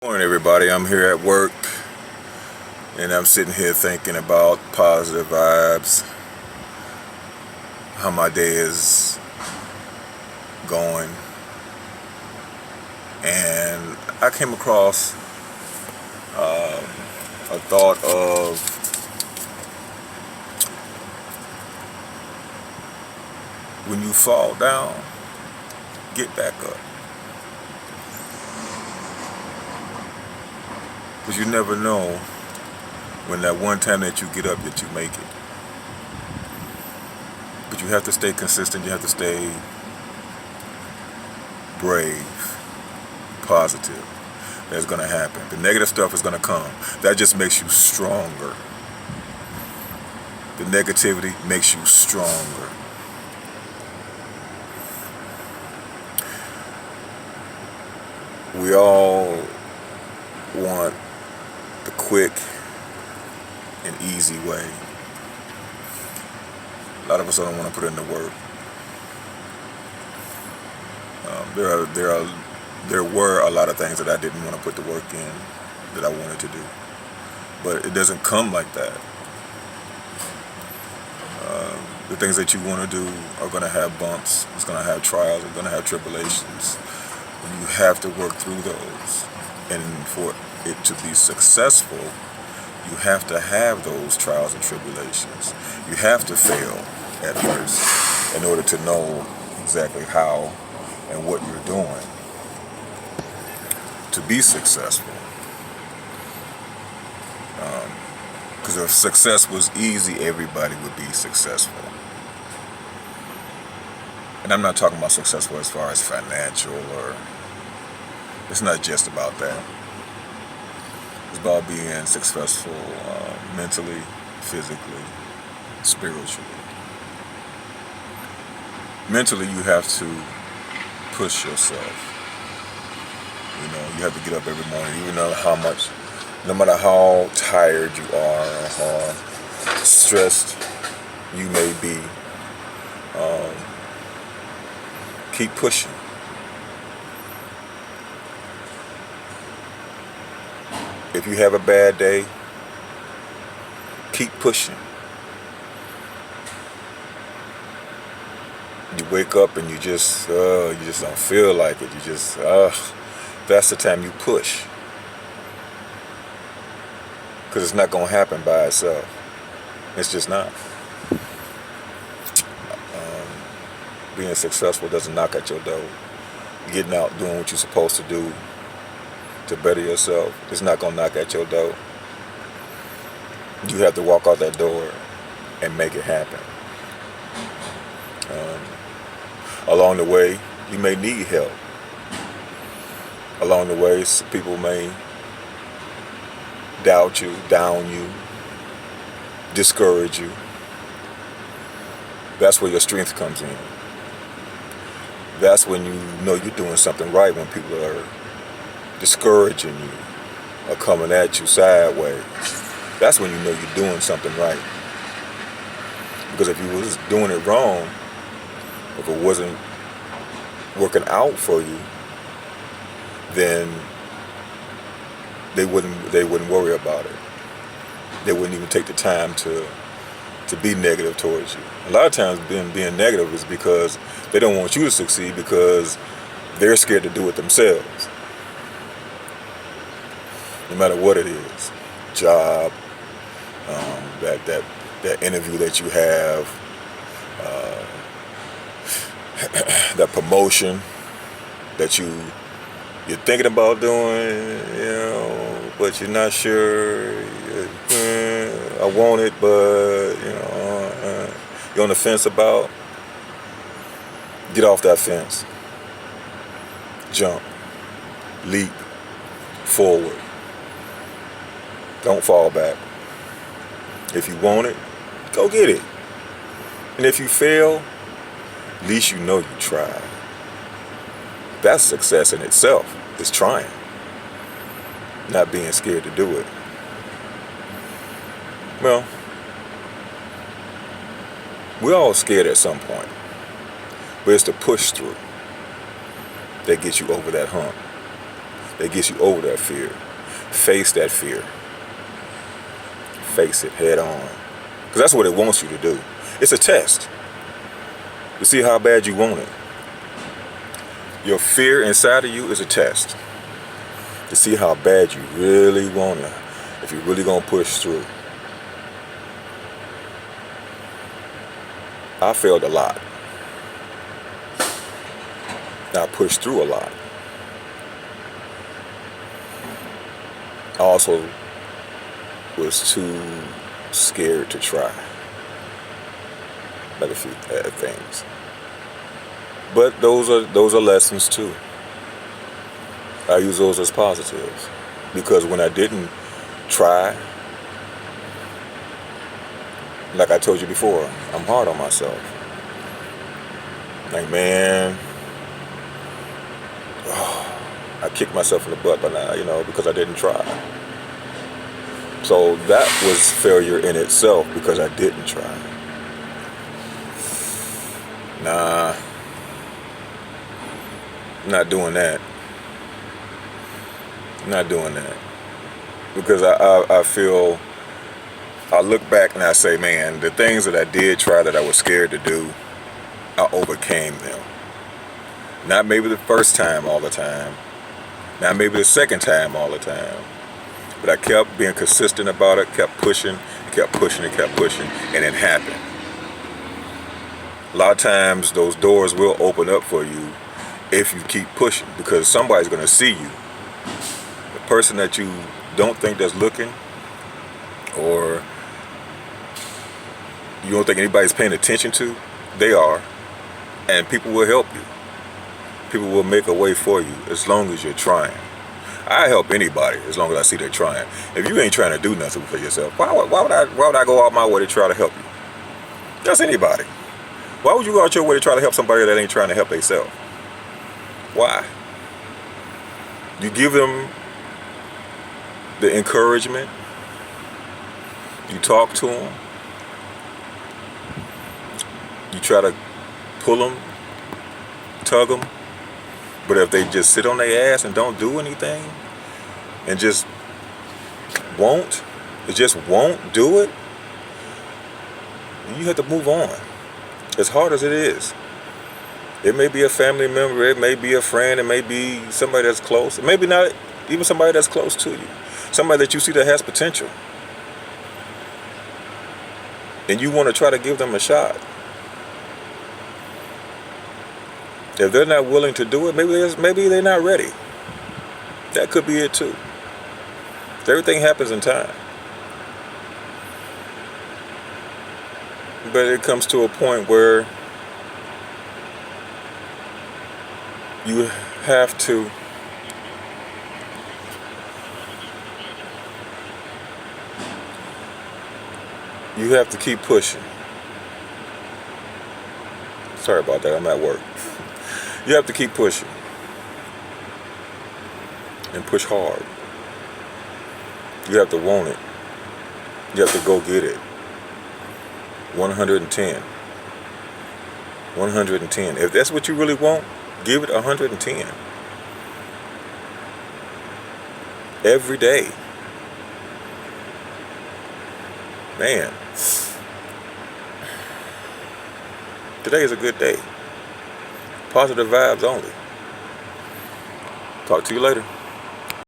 Morning, everybody. I'm here at work and I'm sitting here thinking about positive vibes, how my day is going, and I came across a thought of when you fall down, get back up. Because you never know when that one time that you get up that you make it. But you have to stay consistent, you have to stay brave, positive. That's going to happen. The negative stuff is going to come. That just makes you stronger. The negativity makes you stronger. We all want the quick and easy way. A lot of us don't want to put in the work. There were a lot of things that I didn't want to put the work in that I wanted to do, but it doesn't come like that. The things that you want to do are going to have bumps. It's going to have trials. It's going to have tribulations. And you have to work through those. And for it to be successful, you have to have those trials and tribulations. You have to fail at first in order to know exactly how and what you're doing to be successful. Because if success was easy, everybody would be successful. And I'm not talking about successful as far as financial, or it's not just about that. It's about being successful mentally, physically, spiritually. Mentally, you have to push yourself. You have to get up every morning, even though no matter how tired you are or how stressed you may be, keep pushing. If you have a bad day, keep pushing. You wake up and you just don't feel like it. That's the time you push. Because it's not going to happen by itself. It's just not. Being successful doesn't knock at your door. Getting out, doing what you're supposed to do to better yourself, it's not going to knock at your door. You have to walk out that door and make it happen. Along the way, you may need help. Along the way, people may doubt you, down you, discourage you. That's where your strength comes in. That's when you know you're doing something right, when people are discouraging you or coming at you sideways. That's when you know you're doing something right. Because if you was doing it wrong, if it wasn't working out for you, then they wouldn't worry about it. They wouldn't even take the time to be negative towards you. A lot of times being negative is because they don't want you to succeed, because they're scared to do it themselves. No matter what it is, job, that interview that you have, that promotion that you're thinking about doing, but you're not sure. I want it, but you're on the fence about. Get off that fence. Jump. Leap forward. Don't fall back. If you want it, go get it. And if you fail, at least you know you tried. That's success in itself, is trying. Not being scared to do it. Well, we're all scared at some point. But it's the push through that gets you over that hump. that gets you over that fear. Face that fear. Face it head on. Because that's what it wants you to do. It's a test to see how bad you want it. Your fear inside of you is a test to see how bad you really want it. If you're really going to push through. I failed a lot. I pushed through a lot. I also was too scared to try a few things. But those are lessons too. I use those as positives because when I didn't try, like I told you before, I'm hard on myself. Like, man, I kicked myself in the butt by now, because I didn't try. So that was failure in itself because I didn't try. Nah, I'm not doing that. I'm not doing that. Because I feel, I look back and I say, man, the things that I did try that I was scared to do, I overcame them. Not maybe the first time all the time. Not maybe the second time all the time. But I kept being consistent about it, kept pushing, and it happened. A lot of times those doors will open up for you if you keep pushing because somebody's going to see you. The person that you don't think that's looking, or you don't think anybody's paying attention to, they are. And people will help you. People will make a way for you as long as you're trying. I help anybody as long as I see they're trying. If you ain't trying to do nothing for yourself, why would I go out my way to try to help you? Just anybody. Why would you go out your way to try to help somebody that ain't trying to help themselves? Why? You give them the encouragement. You talk to them. You try to pull them, tug them. But if they just sit on their ass and don't do anything, and just won't do it, you have to move on. As hard as it is. It may be a family member, it may be a friend, it may be somebody that's close. It may be not even somebody that's close to you. Somebody that you see that has potential. And you want to try to give them a shot. If they're not willing to do it, maybe they're not ready. That could be it too. Everything happens in time. But it comes to a point where you have to keep pushing. Sorry about that, I'm at work. You have to keep pushing. And push hard. You have to want it. You have to go get it. 110. 110. If that's what you really want, give it 110. Every day. Man. Today is a good day. Positive vibes only. Talk to you later.